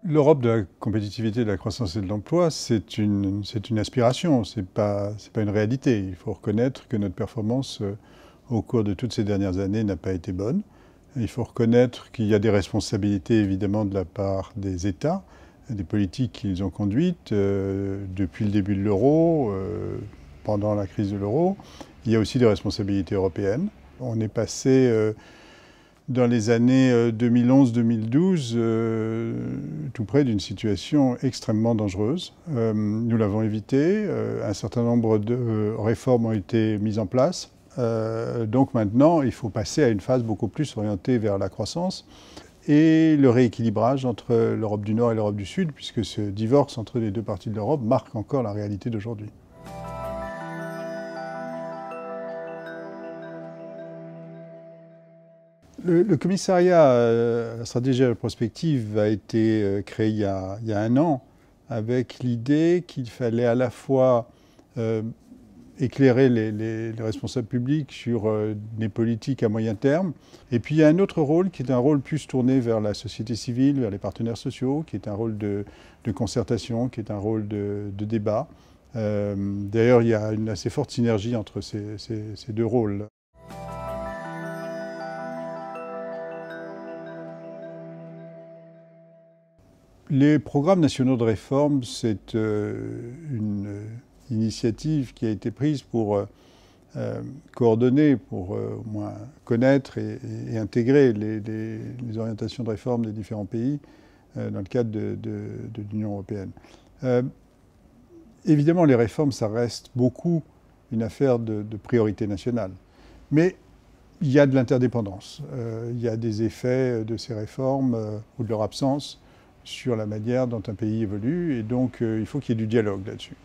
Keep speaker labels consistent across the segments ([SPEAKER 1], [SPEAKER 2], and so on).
[SPEAKER 1] L'Europe de la compétitivité, de la croissance et de l'emploi, c'est une aspiration, c'est pas une réalité. Il faut reconnaître que notre performance au cours de toutes ces dernières années n'a pas été bonne. Il faut reconnaître qu'il y a des responsabilités évidemment de la part des États, des politiques qu'ils ont conduites depuis le début de l'euro, pendant la crise de l'euro. Il y a aussi des responsabilités européennes. On est passé dans les années 2011-2012, tout près d'une situation extrêmement dangereuse. Nous l'avons évité. Un certain nombre de réformes ont été mises en place. Donc maintenant, il faut passer à une phase beaucoup plus orientée vers la croissance et le rééquilibrage entre l'Europe du Nord et l'Europe du Sud, puisque ce divorce entre les deux parties de l'Europe marque encore la réalité d'aujourd'hui. Le commissariat à la stratégie et à la prospective a été créé il y a 1 an avec l'idée qu'il fallait à la fois éclairer les responsables publics sur les politiques à moyen terme. Et puis il y a un autre rôle qui est un rôle plus tourné vers la société civile, vers les partenaires sociaux, qui est un rôle de concertation, qui est un rôle de débat. D'ailleurs, il y a une assez forte synergie entre ces deux rôles. Les programmes nationaux de réforme, c'est une initiative qui a été prise pour coordonner, pour au moins connaître et intégrer les orientations de réforme des différents pays dans le cadre de l'Union européenne. Évidemment, les réformes, ça reste beaucoup une affaire de priorité nationale. Mais il y a de l'interdépendance. Il y a des effets de ces réformes ou de leur absence sur la manière dont un pays évolue, et donc il faut qu'il y ait du dialogue là-dessus.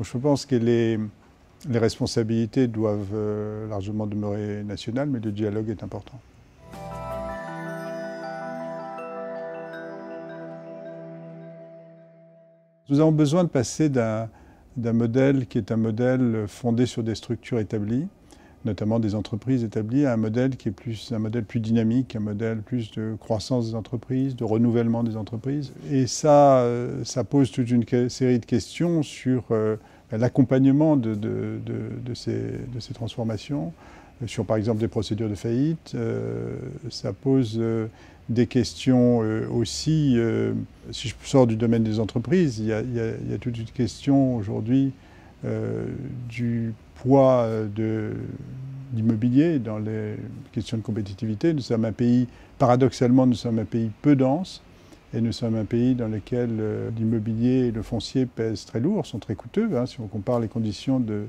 [SPEAKER 1] Je pense que les responsabilités doivent largement demeurer nationales, mais le dialogue est important. Nous avons besoin de passer d'un modèle qui est un modèle fondé sur des structures établies, notamment des entreprises établies, à un modèle qui est un modèle plus dynamique, un modèle plus de croissance des entreprises, de renouvellement des entreprises. Et ça pose toute une série de questions sur l'accompagnement de ces transformations, sur par exemple des procédures de faillite. Ça pose des questions aussi, si je sors du domaine des entreprises, il y a toute une question aujourd'hui du poids de l'immobilier dans les questions de compétitivité. Nous sommes un pays, paradoxalement, nous sommes un pays peu dense et nous sommes un pays dans lequel l'immobilier et le foncier pèsent très lourd, sont très coûteux. Si on compare les conditions de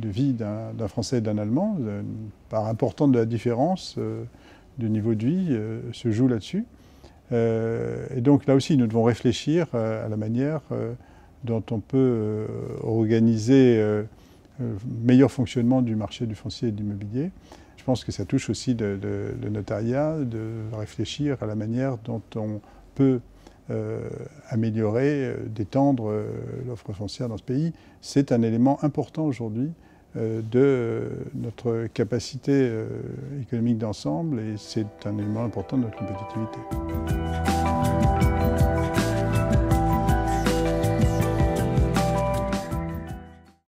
[SPEAKER 1] vie d'un Français et d'un Allemand, une part importante de la différence de niveau de vie se joue là-dessus. Et donc là aussi, nous devons réfléchir à la manière dont on peut organiser le meilleur fonctionnement du marché du foncier et de l'immobilier. Je pense que ça touche aussi le notariat, de réfléchir à la manière dont on peut améliorer, d'étendre l'offre foncière dans ce pays. C'est un élément important aujourd'hui de notre capacité économique d'ensemble et c'est un élément important de notre compétitivité.